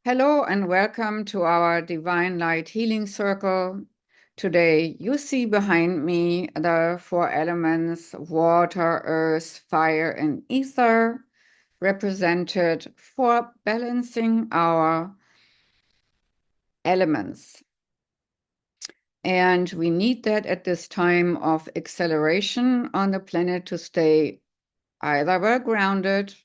Hello and welcome to our Divine Light Healing Circle. Today you see behind me the four elements: water, earth, fire, and ether, represented for balancing our elements. And we need that at this time of acceleration on the planet to stay either well grounded,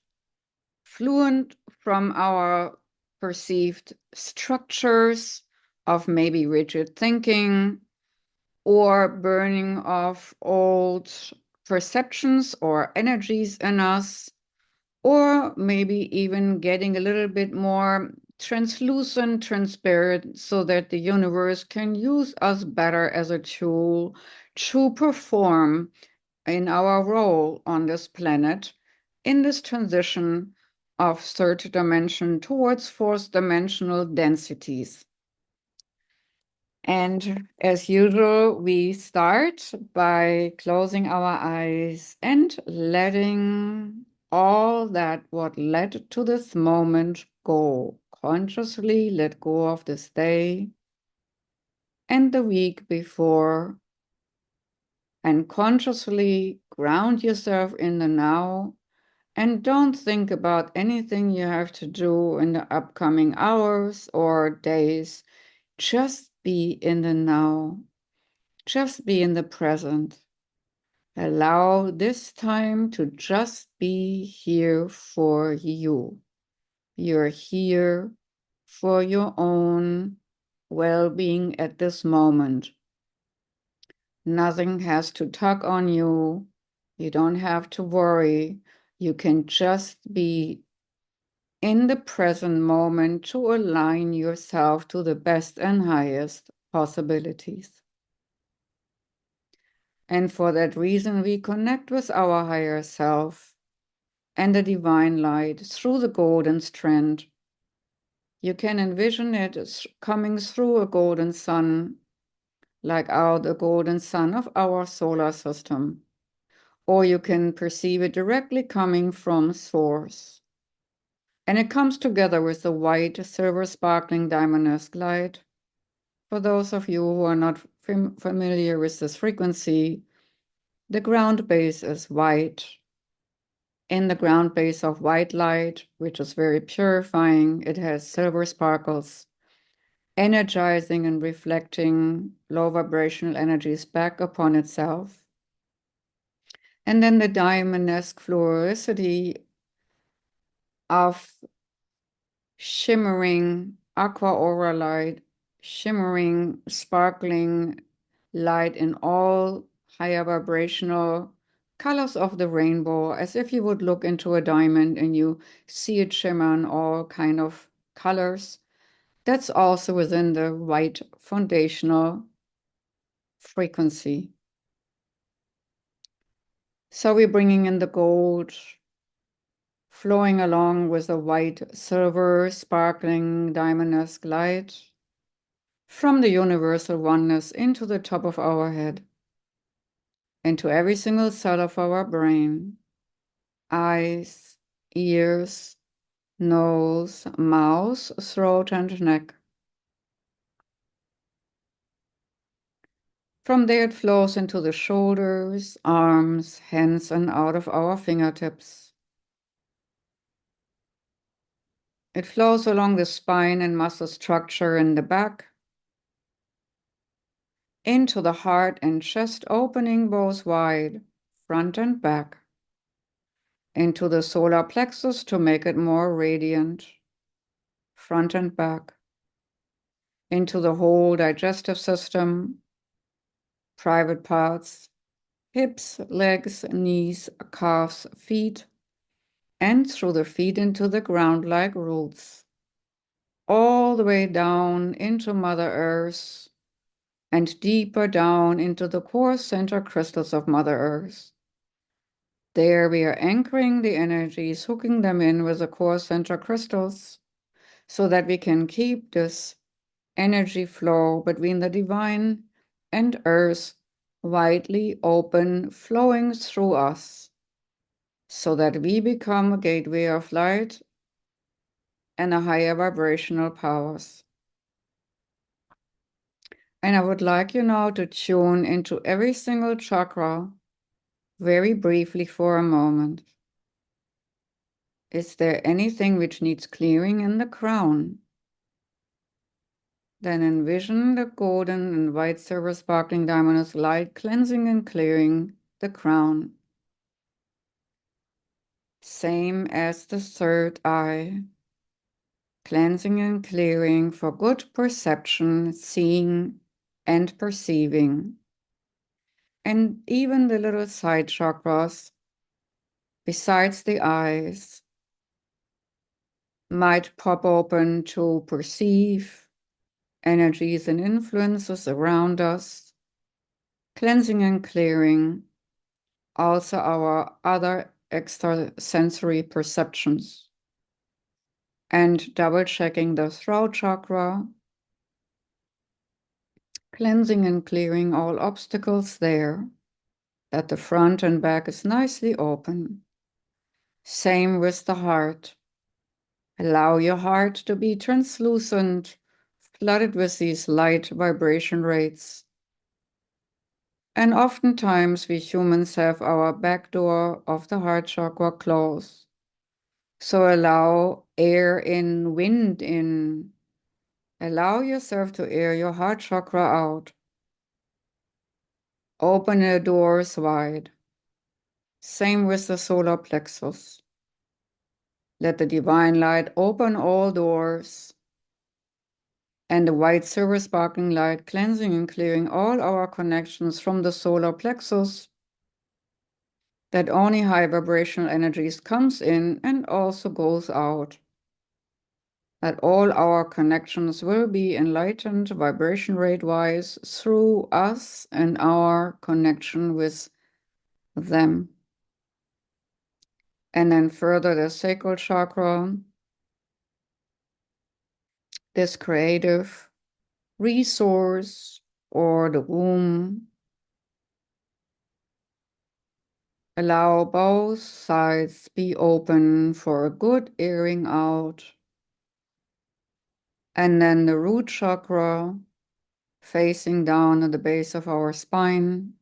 fluent from our perceived structures of maybe rigid thinking or burning of old perceptions or energies in us, or maybe even getting a little bit more translucent, transparent, so that the universe can use us better as a tool to perform in our role on this planet in this transition of third dimension towards fourth dimensional densities. And as usual, we start by closing our eyes and letting all that what led to this moment go. Consciously let go of this day and the week before, and consciously ground yourself in the now. And don't think about anything you have to do in the upcoming hours or days. Just be in the now. Just be in the present. Allow this time to just be here for you. You're here for your own well-being at this moment. Nothing has to tug on you. You don't have to worry. You can just be in the present moment to align yourself to the best and highest possibilities. And for that reason, we connect with our higher self and the divine light through the golden strand. You can envision it coming through a golden sun, like the golden sun of our solar system. Or you can perceive it directly coming from source. And it comes together with the white, silver, sparkling diamond-esque light. For those of you who are not familiar with this frequency, the ground base is white. In the ground base of white light, which is very purifying, it has silver sparkles, energizing and reflecting low vibrational energies back upon itself. And then the diamond-esque fluoricity of shimmering aqua aura light, shimmering, sparkling light in all higher vibrational colors of the rainbow, as if you would look into a diamond and you see it shimmer in all kind of colors. That's also within the white foundational frequency. So we're bringing in the gold, flowing along with the white, silver, sparkling, diamond-esque light from the universal oneness into the top of our head, into every single cell of our brain, eyes, ears, nose, mouth, throat, and neck. From there it flows into the shoulders, arms, hands, and out of our fingertips. It flows along the spine and muscle structure in the back, into the heart and chest, opening both wide, front and back, into the solar plexus to make it more radiant, front and back, into the whole digestive system, private parts, hips, legs, knees, calves, feet, and through the feet into the ground like roots, all the way down into Mother Earth and deeper down into the core center crystals of Mother Earth. There we are anchoring the energies, hooking them in with the core center crystals so that we can keep this energy flow between the divine and earth widely open, flowing through us, so that we become a gateway of light and the higher vibrational powers. And I would like you now to tune into every single chakra very briefly for a moment. Is there anything which needs clearing in the crown? Then envision the golden and white silver sparkling diamond light cleansing and clearing the crown. Same as the third eye. Cleansing and clearing for good perception, seeing and perceiving. And even the little side chakras, besides the eyes, might pop open to perceive energies and influences around us, cleansing and clearing also our other extrasensory perceptions, and double checking the throat chakra, cleansing and clearing all obstacles there, that the front and back is nicely open. Same with the heart. Allow your heart to be translucent, flooded with these light vibration rates. And oftentimes we humans have our back door of the heart chakra closed. So allow air in, wind in. Allow yourself to air your heart chakra out. Open the doors wide. Same with the solar plexus. Let the divine light open all doors, and the white silver sparkling light cleansing and clearing all our connections from the solar plexus, that only high vibrational energies comes in and also goes out. That all our connections will be enlightened vibration rate-wise through us and our connection with them. And then further the sacral chakra, this creative resource or the womb. Allow both sides be open for a good airing out. And then the root chakra facing down at the base of our spine.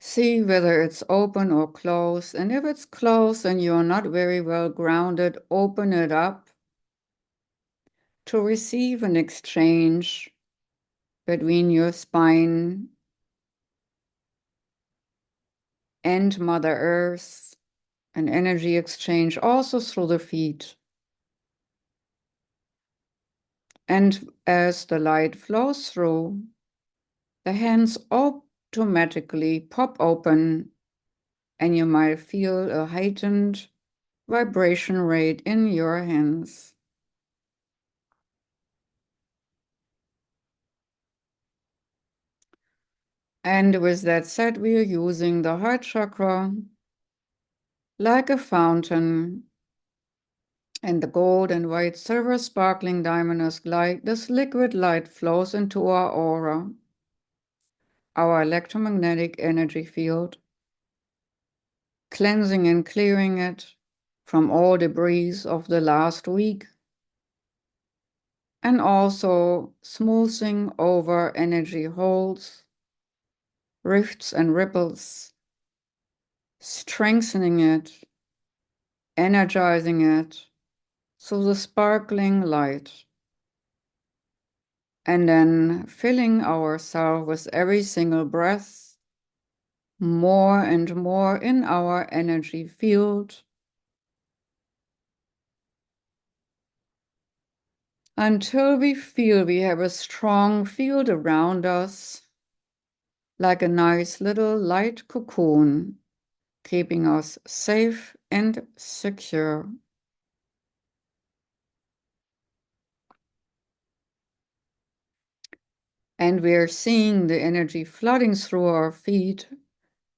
See whether it's open or closed. And if it's closed and you're not very well grounded, open it up to receive an exchange between your spine and Mother Earth, an energy exchange also through the feet. And as the light flows through, the hands automatically pop open, and you might feel a heightened vibration rate in your hands. And with that said, we are using the heart chakra like a fountain, and the gold and white silver sparkling diamond light, this liquid light flows into our aura, our electromagnetic energy field, cleansing and clearing it from all debris of the last week, and also smoothing over energy holes, rifts and ripples, strengthening it, energizing it through the sparkling light, and then filling ourselves with every single breath more and more in our energy field, until we feel we have a strong field around us, like a nice little light cocoon, keeping us safe and secure. And we're seeing the energy flooding through our feet,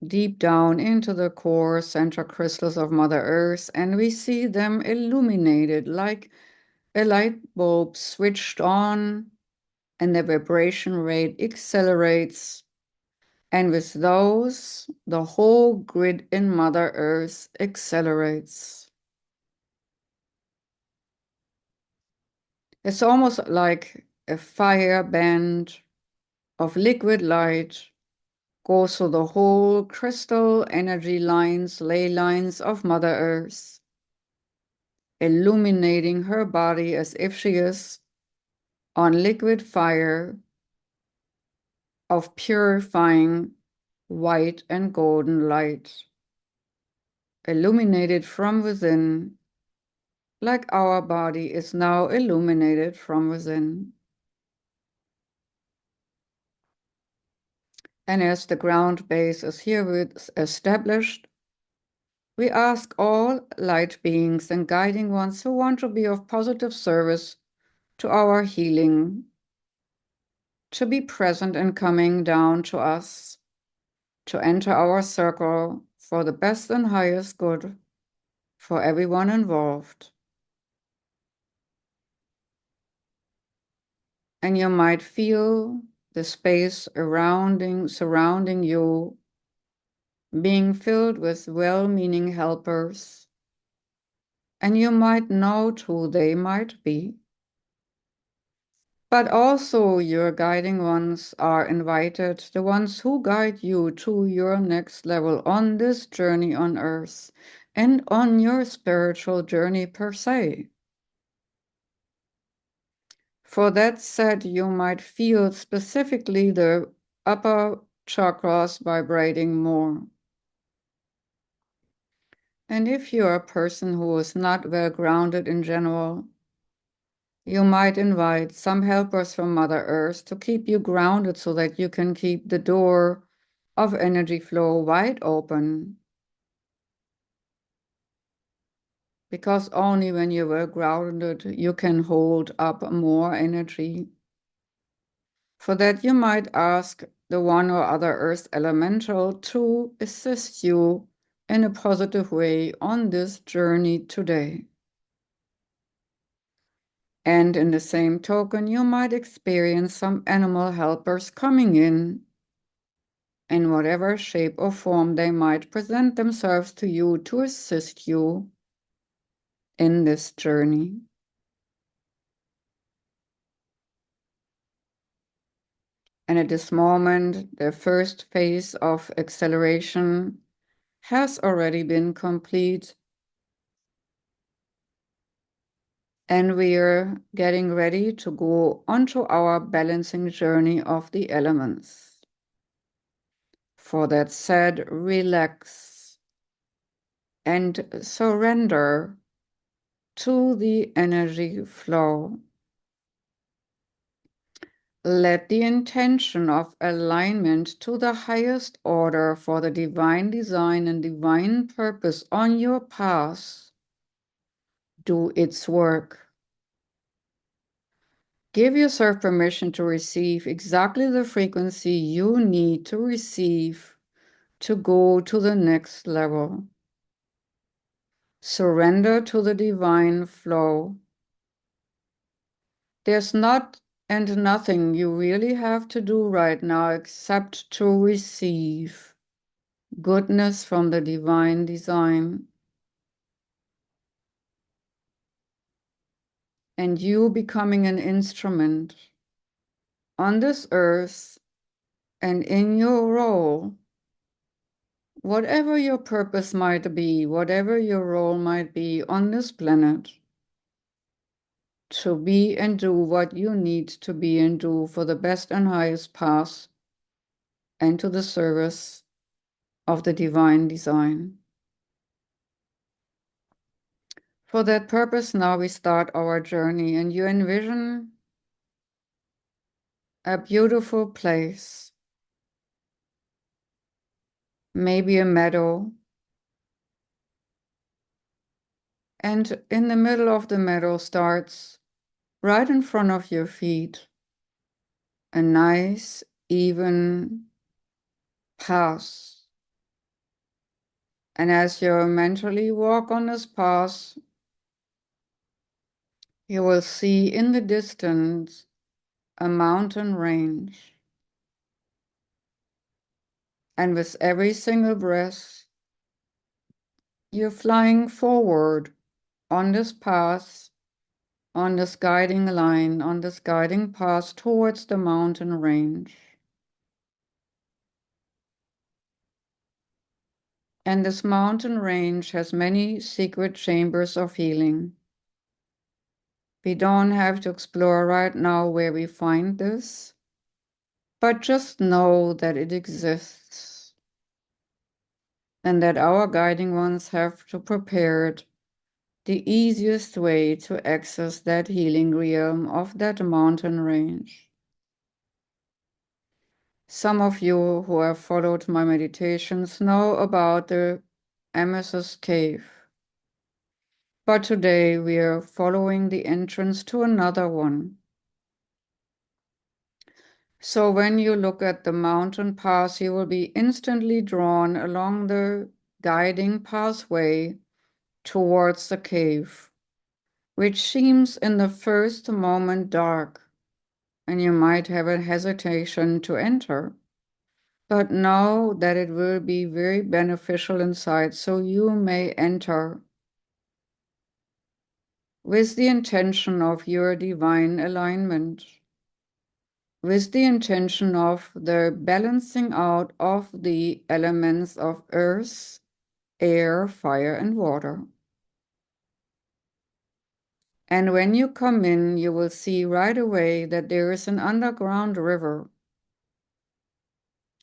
deep down into the core central crystals of Mother Earth, and we see them illuminated like a light bulb switched on, and the vibration rate accelerates. And with those, the whole grid in Mother Earth accelerates. It's almost like a fire band of liquid light goes through the whole crystal energy lines, ley lines of Mother Earth, illuminating her body as if she is on liquid fire of purifying white and golden light, illuminated from within, like our body is now illuminated from within. And as the ground base is here established, we ask all light beings and guiding ones who want to be of positive service to our healing to be present and coming down to us, to enter our circle for the best and highest good for everyone involved. And you might feel the space surrounding you being filled with well-meaning helpers, and you might note who they might be. But also your guiding ones are invited, the ones who guide you to your next level on this journey on earth and on your spiritual journey per se. For that said, you might feel specifically the upper chakras vibrating more. And if you're a person who is not well grounded in general, you might invite some helpers from Mother Earth to keep you grounded so that you can keep the door of energy flow wide open. Because only when you were grounded, you can hold up more energy. For that, you might ask the one or other Earth Elemental to assist you in a positive way on this journey today. And in the same token, you might experience some animal helpers coming in whatever shape or form they might present themselves to you to assist you in this journey. And at this moment, the first phase of acceleration has already been complete. And we're getting ready to go onto our balancing journey of the elements. For that said, relax and surrender to the energy flow. Let the intention of alignment to the highest order for the divine design and divine purpose on your path do its work. Give yourself permission to receive exactly the frequency you need to receive to go to the next level. Surrender to the divine flow. There's not and nothing you really have to do right now except to receive goodness from the divine design. And you becoming an instrument on this earth and in your role, whatever your purpose might be, whatever your role might be on this planet, to be and do what you need to be and do for the best and highest path and to the service of the divine design. For that purpose, now we start our journey, and you envision a beautiful place, maybe a meadow, and in the middle of the meadow starts, right in front of your feet, a nice, even path. And as you mentally walk on this path, you will see in the distance a mountain range. And with every single breath, you're flying forward on this path on this guiding line, on this guiding path towards the mountain range. And this mountain range has many secret chambers of healing. We don't have to explore right now where we find this, but just know that it exists and that our guiding ones have to prepare it the easiest way to access that healing realm of that mountain range. Some of you who have followed my meditations know about the Amethyst Cave. But today we are following the entrance to another one. So when you look at the mountain path, you will be instantly drawn along the guiding pathway towards the cave, which seems in the first moment dark, and you might have a hesitation to enter. But know that it will be very beneficial inside, so you may enter with the intention of your divine alignment, with the intention of the balancing out of the elements of earth, air, fire, and water. And when you come in, you will see right away that there is an underground river.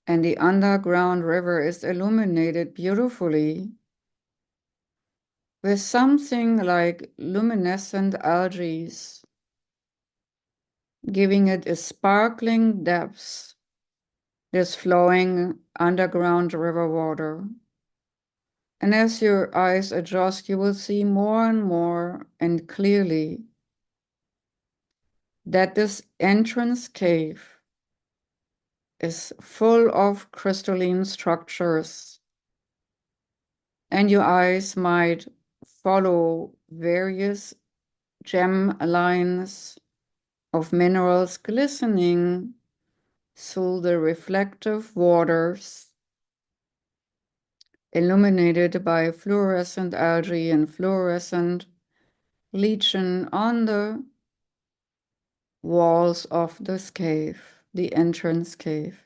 And the underground river is illuminated beautifully with something like luminescent algae, giving it a sparkling depth, this flowing underground river water. And as your eyes adjust, you will see more and more and clearly that this entrance cave is full of crystalline structures, and your eyes might follow various gem lines of minerals glistening through the reflective waters, illuminated by fluorescent algae and fluorescent lichen on the walls of this cave, the entrance cave.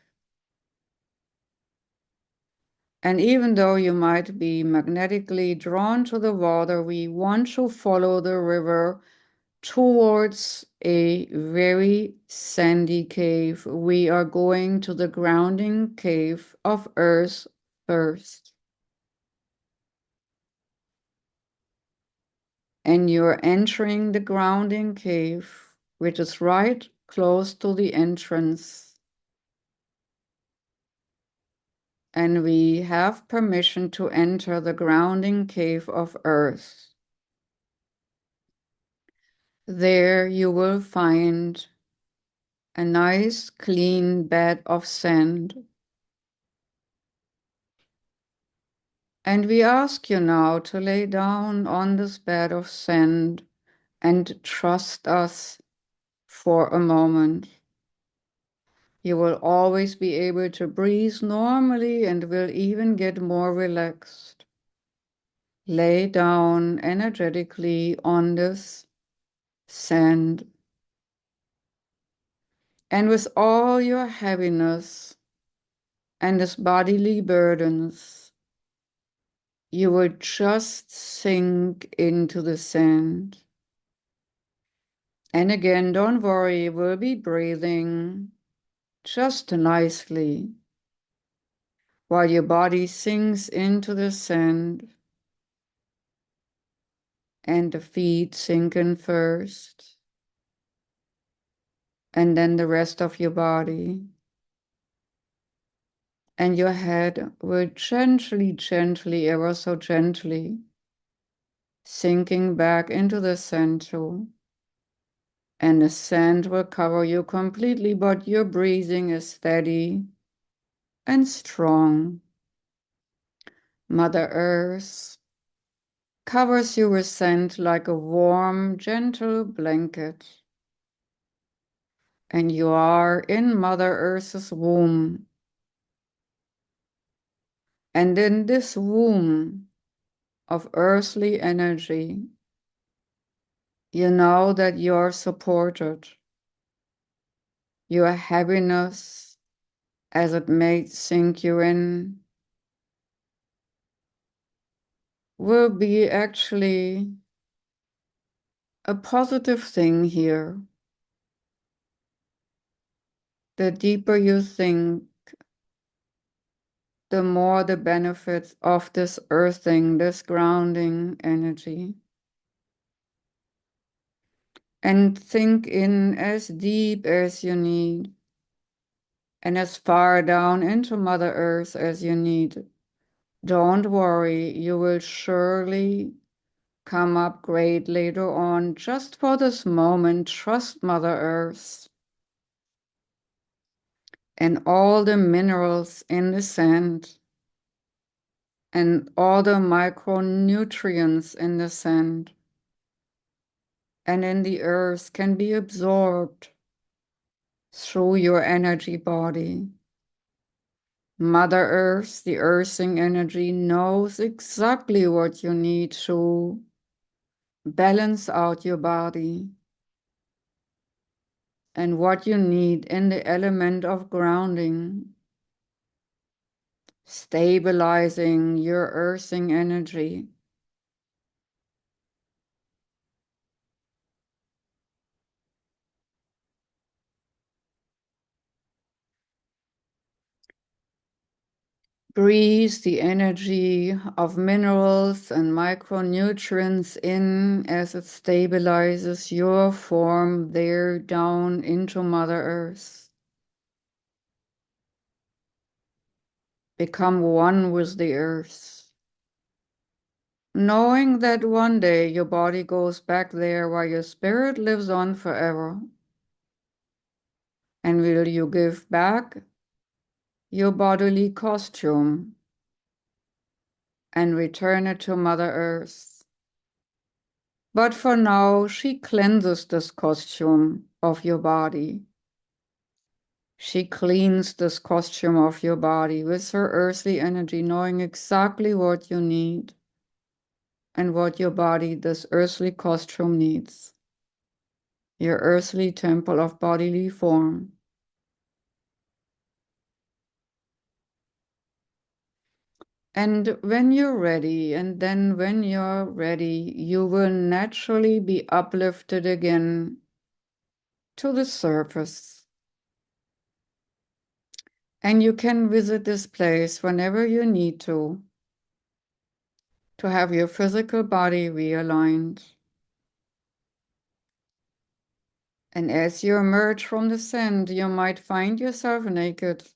And even though you might be magnetically drawn to the water, we want to follow the river towards a very sandy cave. We are going to the grounding cave of Earth first. And you're entering the grounding cave, which is right close to the entrance. And we have permission to enter the grounding cave of Earth. There you will find a nice clean bed of sand. And we ask you now to lay down on this bed of sand and trust us for a moment. You will always be able to breathe normally and will even get more relaxed. Lay down energetically on this sand. And with all your heaviness and this bodily burdens, you will just sink into the sand. And again, don't worry, we'll be breathing just nicely while your body sinks into the sand and the feet sink in first, and then the rest of your body. And your head will gently, ever so gently, sinking back into the sand too. And the sand will cover you completely, but your breathing is steady and strong. Mother Earth covers you with sand like a warm, gentle blanket. And you are in Mother Earth's womb. And in this womb of earthly energy, You know that you're supported. Your heaviness, as it may sink you in, will be actually a positive thing here. The deeper you think, the more the benefits of this earthing, this grounding energy. And think in as deep as you need and as far down into Mother Earth as you need. Don't worry, you will surely come up great later on. Just for this moment, trust Mother Earth and all the minerals in the sand and all the micronutrients in the sand and in the earth can be absorbed through your energy body. Mother Earth, the earthing energy, knows exactly what you need to balance out your body and what you need in the element of grounding, stabilizing your earthing energy. Breathe the energy of minerals and micronutrients in as it stabilizes your form there down into Mother Earth. Become one with the earth. Knowing that one day your body goes back there while your spirit lives on forever. And will you give back your bodily costume and return it to Mother Earth? But for now, she cleanses this costume of your body. She cleans this costume of your body with her earthly energy, knowing exactly what you need and what your body, this earthly costume, needs. Your earthly temple of bodily form. And when you're ready, and then when you're ready, you will naturally be uplifted again to the surface. And you can visit this place whenever you need to have your physical body realigned. And as you emerge from the sand, you might find yourself naked,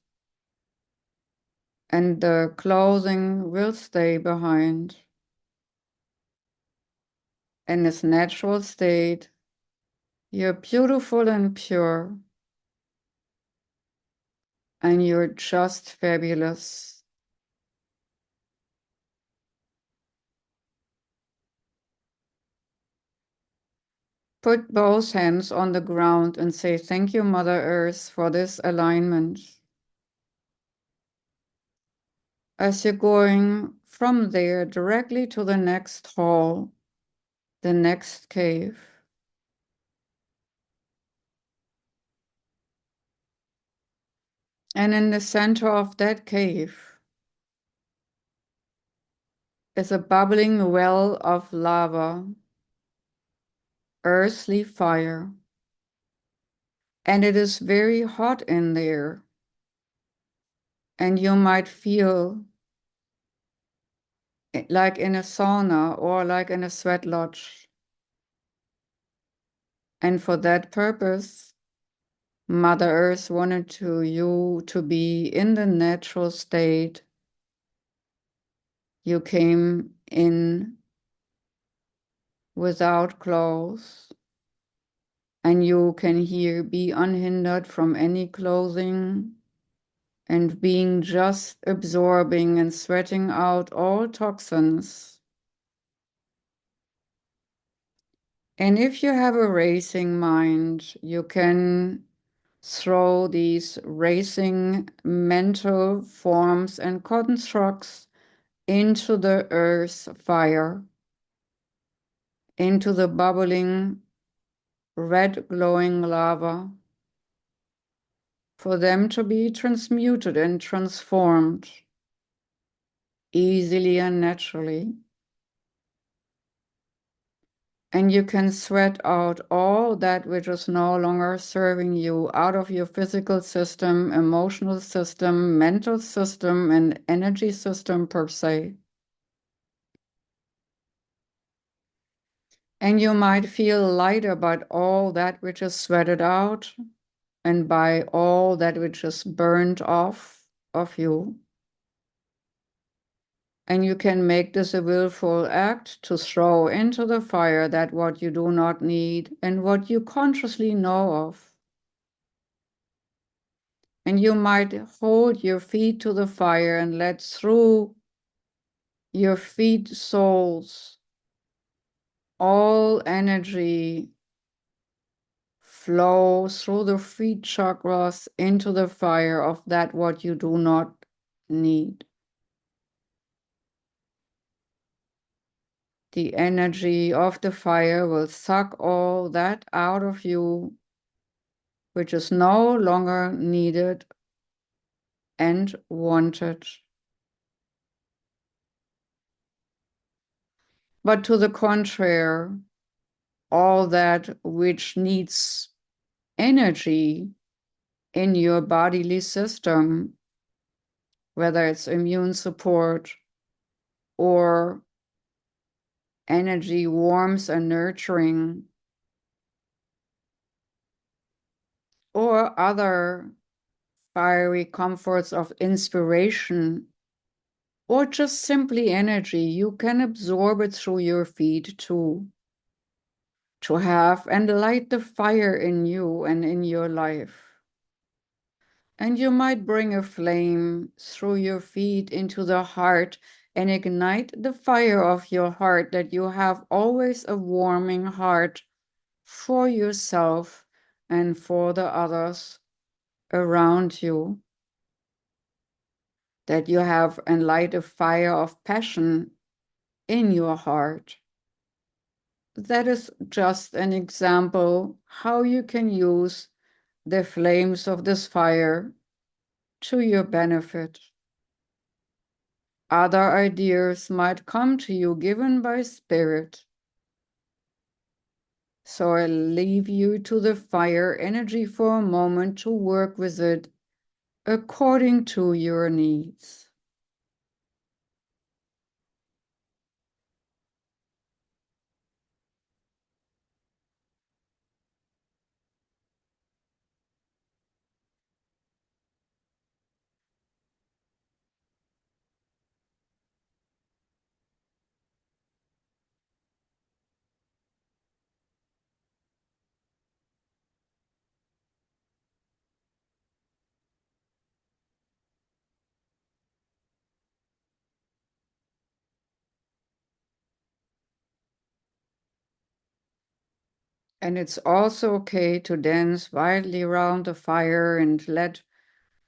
and the clothing will stay behind. In its natural state, you're beautiful and pure, and you're just fabulous. Put both hands on the ground and say, "Thank you, Mother Earth, for this alignment." As you're going from there directly to the next hall, the next cave. And in the center of that cave is a bubbling well of lava, earthly fire. And it is very hot in there. And you might feel like in a sauna or like in a sweat lodge. And for that purpose, Mother Earth wanted you to be in the natural state you came in without clothes, and you can here be unhindered from any clothing and being just absorbing and sweating out all toxins. And if you have a racing mind, you can throw these racing mental forms and constructs into the earth fire, into the bubbling red glowing lava, for them to be transmuted and transformed easily and naturally. And you can sweat out all that which is no longer serving you out of your physical system, emotional system, mental system, and energy system per se. And you might feel lighter by all that which is sweated out and by all that which is burned off of you. And you can make this a willful act to throw into the fire that what you do not need and what you consciously know of. And you might hold your feet to the fire and let through your feet soles all energy flow through the feet chakras into the fire of that what you do not need. The energy of the fire will suck all that out of you which is no longer needed and wanted. But to the contrary, all that which needs energy in your bodily system, whether it's immune support or energy, warmth and nurturing, or other fiery comforts of inspiration, or just simply energy, you can absorb it through your feet too, to have and light the fire in you and in your life. And you might bring a flame through your feet into the heart and ignite the fire of your heart, that you have always a warming heart for yourself and for the others around you. That you have and light a fire of passion in your heart. That is just an example how you can use the flames of this fire to your benefit. Other ideas might come to you given by Spirit. So I leave you to the fire energy for a moment to work with it according to your needs. And it's also okay to dance wildly around the fire and let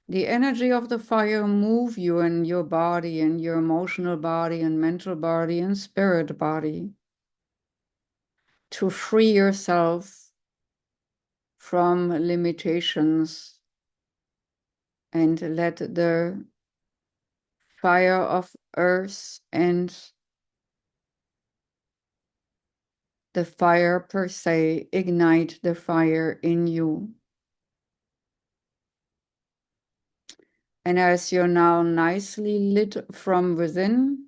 the energy of the fire move you and your body and your emotional body and mental body and spirit body to free yourself from limitations and let the fire of earth and the fire per se ignite the fire in you. And as you're now nicely lit from within,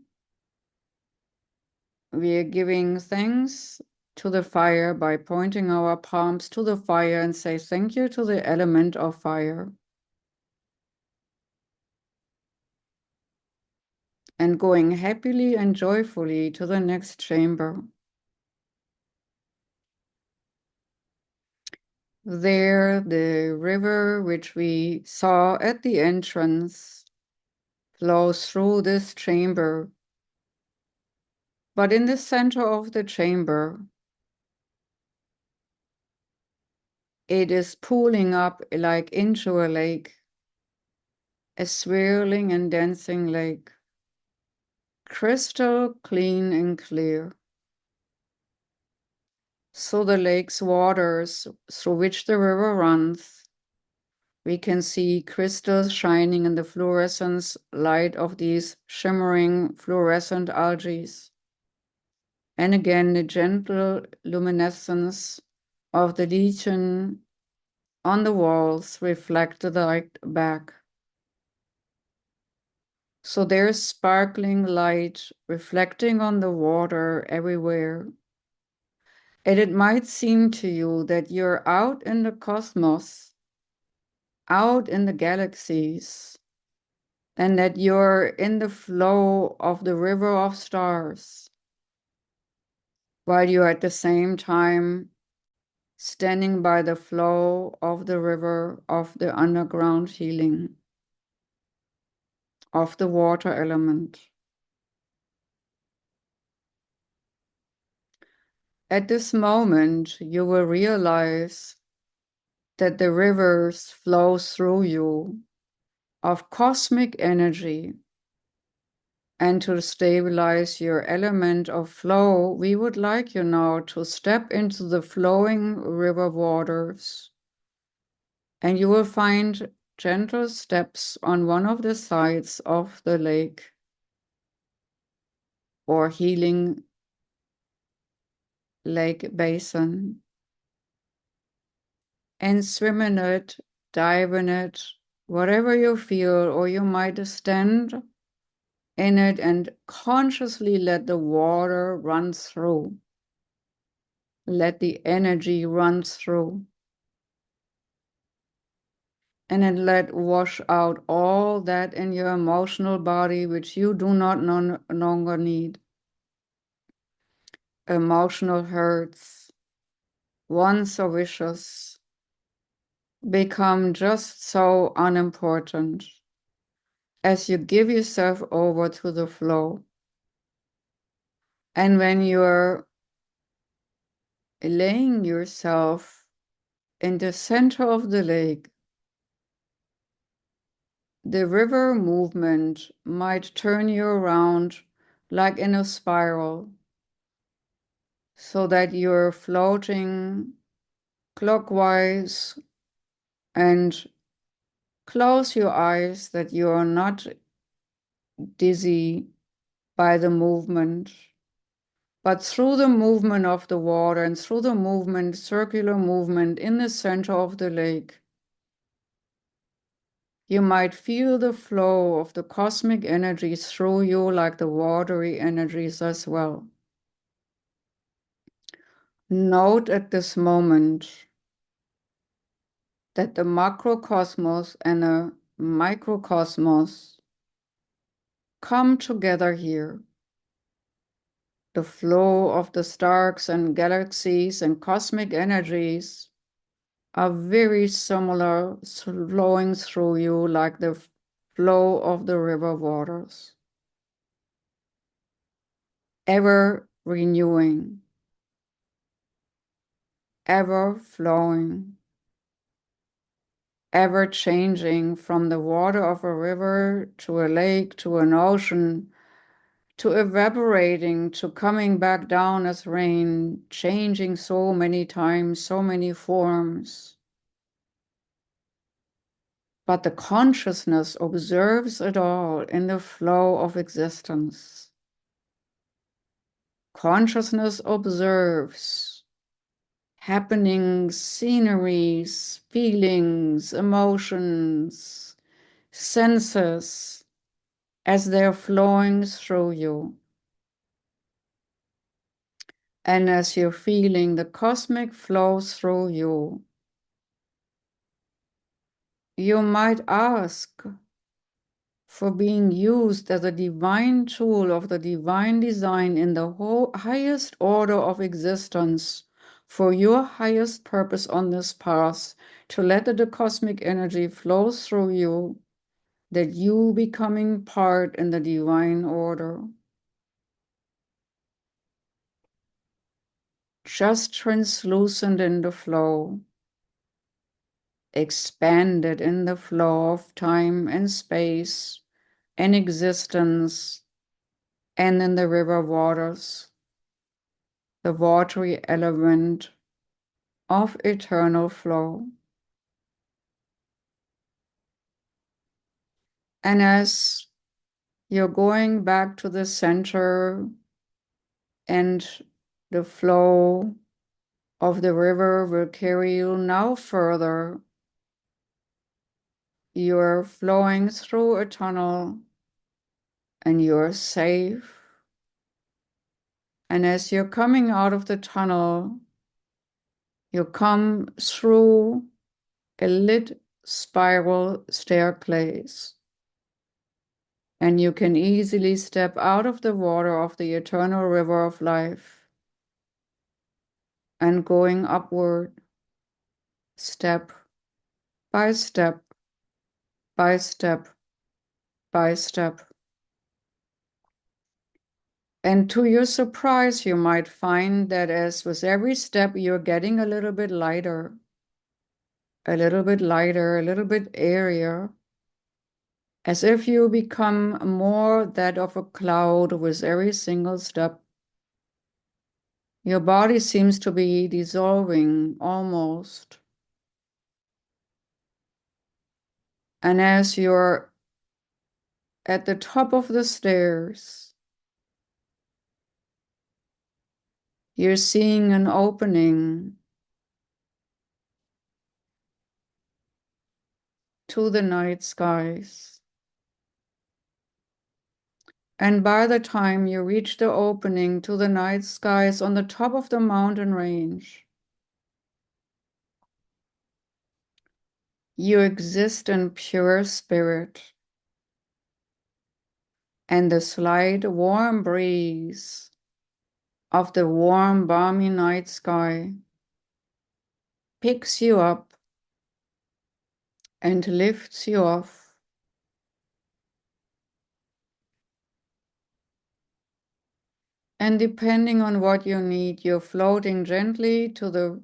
we are giving thanks to the fire by pointing our palms to the fire and say thank you to the element of fire. And going happily and joyfully to the next chamber. There, the river which we saw at the entrance flows through this chamber. But in the center of the chamber, it is pooling up like into a lake, a swirling and dancing lake, crystal clean and clear. So the lake's waters through which the river runs, we can see crystals shining in the fluorescence light of these shimmering fluorescent algae. And again, the gentle luminescence of the lichen on the walls reflect the light back. So there's sparkling light reflecting on the water everywhere. And it might seem to you that you're out in the cosmos, out in the galaxies, and that you're in the flow of the river of stars, while you're at the same time standing by the flow of the river of the underground healing, of the water element. At this moment, you will realize that the rivers flow through you of cosmic energy. And to stabilize your element of flow, we would like you now to step into the flowing river waters. And you will find gentle steps on one of the sides of the lake or healing lake basin. And swim in it, dive in it, whatever you feel, or you might stand in it and consciously let the water run through. Let the energy run through. And then let wash out all that in your emotional body which you do not no longer need. Emotional hurts, once so vicious, become just so unimportant as you give yourself over to the flow. And when you're laying yourself in the center of the lake, the river movement might turn you around like in a spiral, so that you're floating clockwise, and close your eyes that you are not dizzy by the movement, but through the movement of the water and through the movement, circular movement in the center of the lake, you might feel the flow of the cosmic energies through you like the watery energies as well. Note at this moment that the macrocosmos and the microcosmos come together here. The flow of the stars and galaxies and cosmic energies are very similar, flowing through you like the flow of the river waters. Ever renewing, ever flowing, ever changing from the water of a river to a lake to an ocean to evaporating to coming back down as rain, changing so many times, so many forms. But the consciousness observes it all in the flow of existence. Consciousness observes happenings, sceneries, feelings, emotions, senses as they're flowing through you. And as you're feeling the cosmic flow through you, you might ask for being used as a divine tool of the divine design in the whole highest order of existence for your highest purpose on this path, to let the cosmic energy flow through you, that you becoming part in the divine order. Just translucent in the flow, expanded in the flow of time and space and existence, and in the river waters, the watery element of eternal flow. And as you're going back to the center and the flow of the river will carry you now further, you're flowing through a tunnel and you're safe. And as you're coming out of the tunnel, you come through a lit spiral staircase. And you can easily step out of the water of the eternal river of life and going upward, step by step by step by step. And to your surprise, you might find that as with every step, you're getting a little bit lighter, a little bit lighter, a little bit airier, as if you become more that of a cloud with every single step. Your body seems to be dissolving almost. And as you're at the top of the stairs, you're seeing an opening to the night skies. And by the time you reach the opening to the night skies on the top of the mountain range, you exist in pure spirit. And the slight warm breeze of the warm, balmy night sky picks you up and lifts you off. And depending on what you need, you're floating gently to the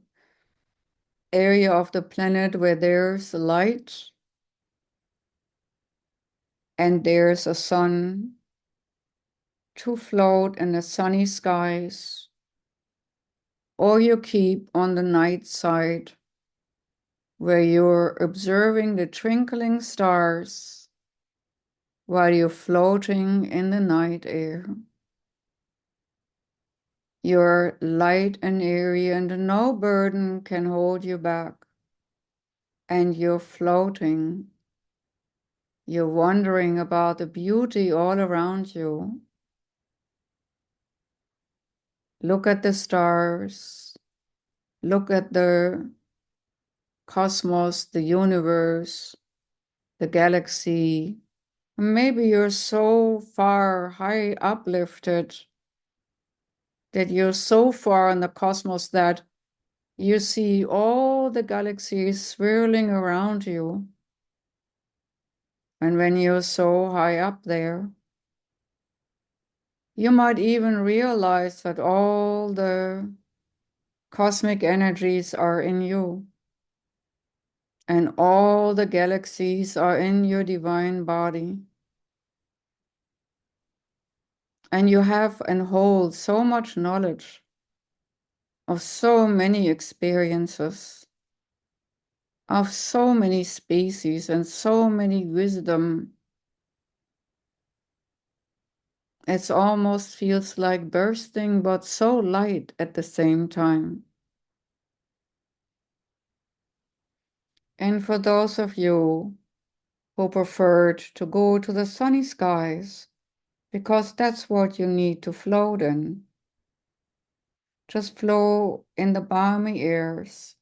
area of the planet where there's light and there's a sun to float in the sunny skies, or you keep on the night side where you're observing the twinkling stars while you're floating in the night air. You're light and airy, and no burden can hold you back. And you're floating. You're wondering about the beauty all around you. Look at the stars. Look at the cosmos, the universe, the galaxy. Maybe you're so far high uplifted that you're so far in the cosmos that you see all the galaxies swirling around you. And when you're so high up there, you might even realize that all the cosmic energies are in you. And all the galaxies are in your divine body. And you have and hold so much knowledge of so many experiences, of so many species and so many wisdom. It almost feels like bursting, but so light at the same time. And for those of you who preferred to go to the sunny skies, because that's what you need to float in, just flow in the balmy airs,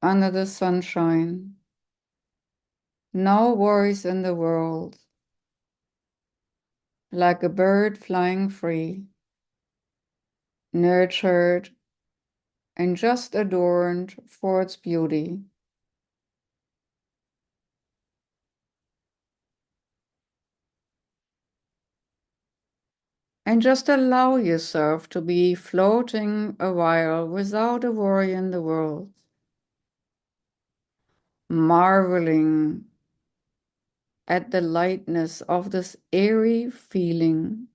under the sunshine. No worries in the world, like a bird flying free, nurtured and just adorned for its beauty. And just allow yourself to be floating a while without a worry in the world, marveling at the lightness of this airy feeling.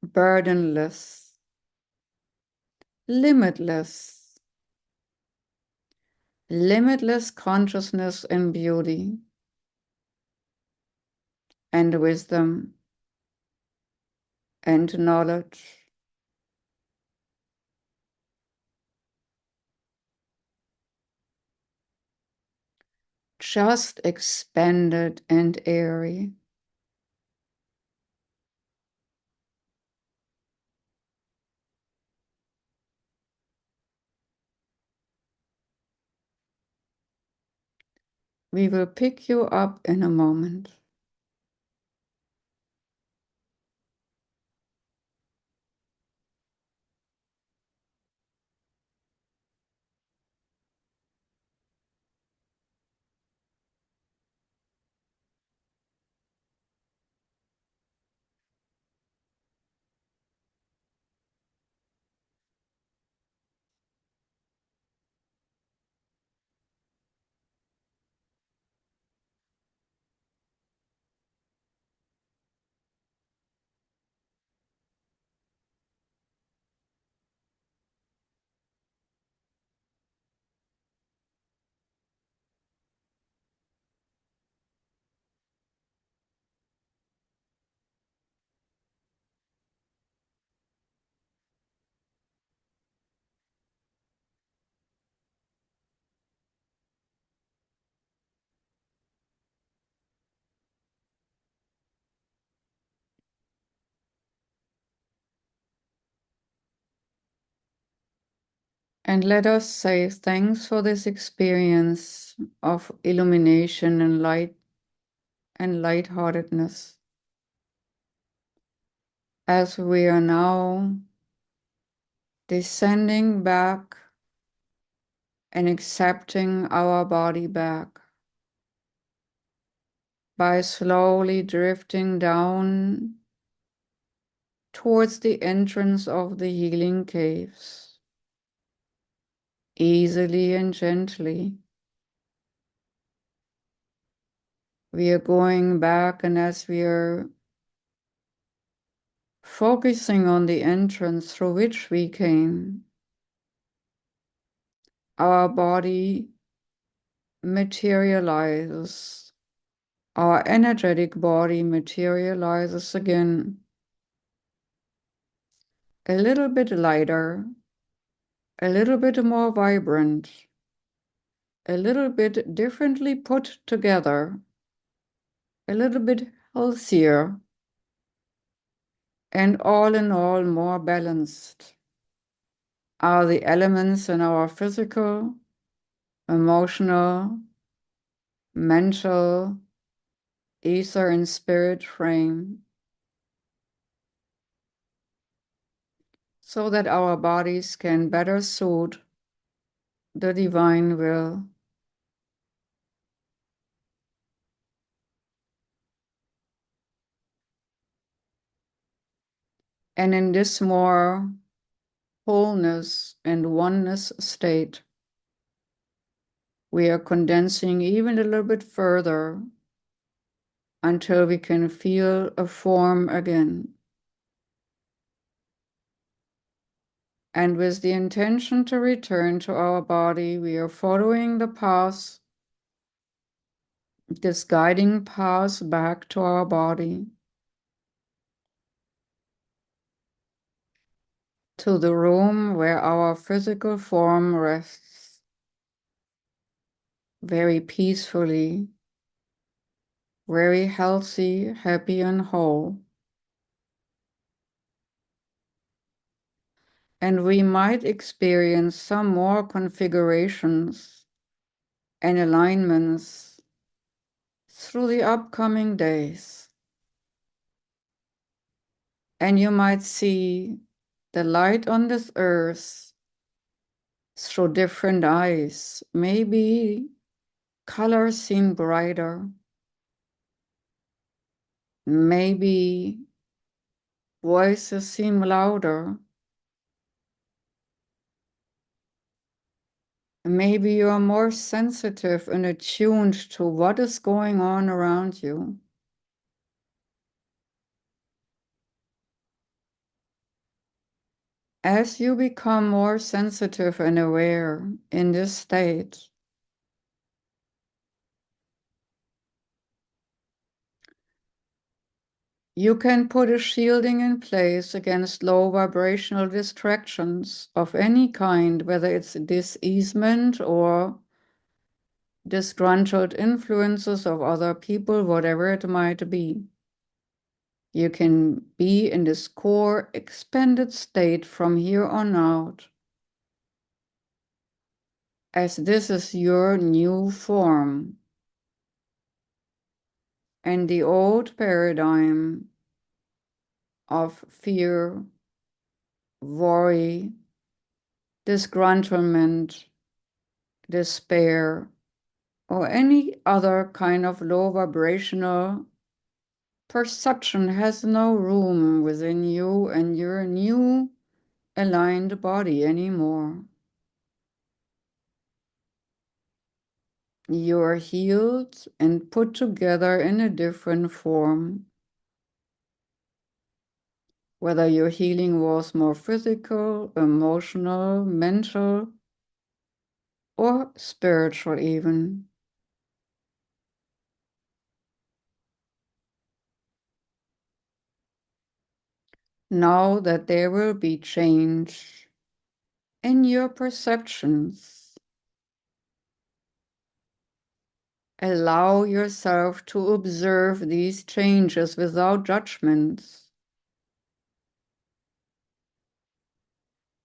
burdenless, limitless, limitless consciousness and beauty and wisdom and knowledge. Just expanded and airy. We will pick you up in a moment. And let us say thanks for this experience of illumination and light and lightheartedness, as we are now descending back and accepting our body back by slowly drifting down towards the entrance of the healing caves, easily and gently. We are going back, and as we are focusing on the entrance through which we came, our body materializes, our energetic body materializes again, a little bit lighter, a little bit more vibrant, a little bit differently put together, a little bit healthier, and all in all more balanced are the elements in our physical, emotional, mental, ether and spirit frame, so that our bodies can better suit the divine will. And in this more wholeness and oneness state, we are condensing even a little bit further until we can feel a form again. And with the intention to return to our body, we are following the path, this guiding path back to our body, to the room where our physical form rests very peacefully, very healthy, happy, and whole. And we might experience some more configurations and alignments through the upcoming days. And you might see the light on this earth through different eyes. Maybe colors seem brighter. Maybe voices seem louder. Maybe you are more sensitive and attuned to what is going on around you. As you become more sensitive and aware in this state, you can put a shielding in place against low vibrational distractions of any kind, whether it's diseasement or disgruntled influences of other people, whatever it might be. You can be in this core expanded state from here on out, as this is your new form. And the old paradigm of fear, worry, disgruntlement, despair, or any other kind of low vibrational perception has no room within you and your new aligned body anymore. You're healed and put together in a different form. Whether your healing was more physical, emotional, mental, or spiritual even. Know that there will be change in your perceptions. Allow yourself to observe these changes without judgments.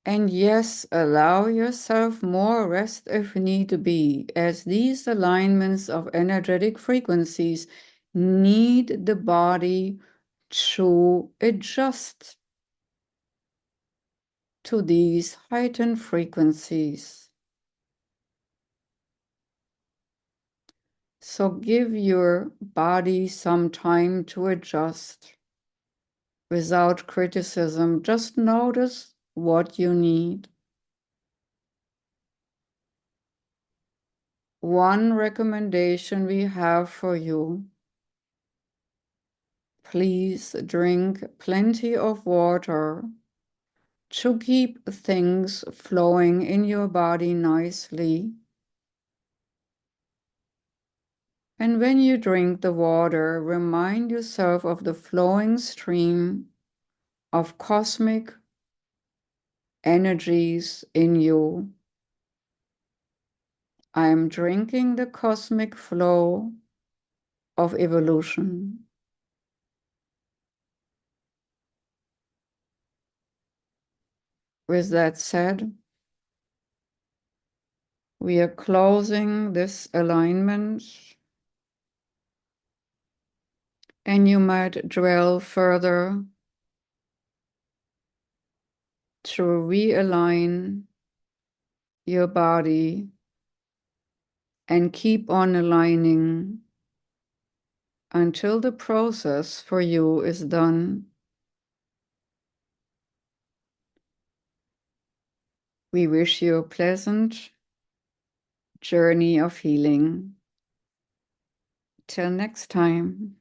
And yes, allow yourself more rest if need be, as these alignments of energetic frequencies need the body to adjust to these heightened frequencies. So give your body some time to adjust without criticism. Just notice what you need. One recommendation we have for you: please drink plenty of water to keep things flowing in your body nicely. And when you drink the water, remind yourself of the flowing stream of cosmic energies in you. I am drinking the cosmic flow of evolution. With that said, we are closing this alignment, and you might dwell further to realign your body and keep on aligning until the process for you is done. We wish you a pleasant journey of healing. Till next time.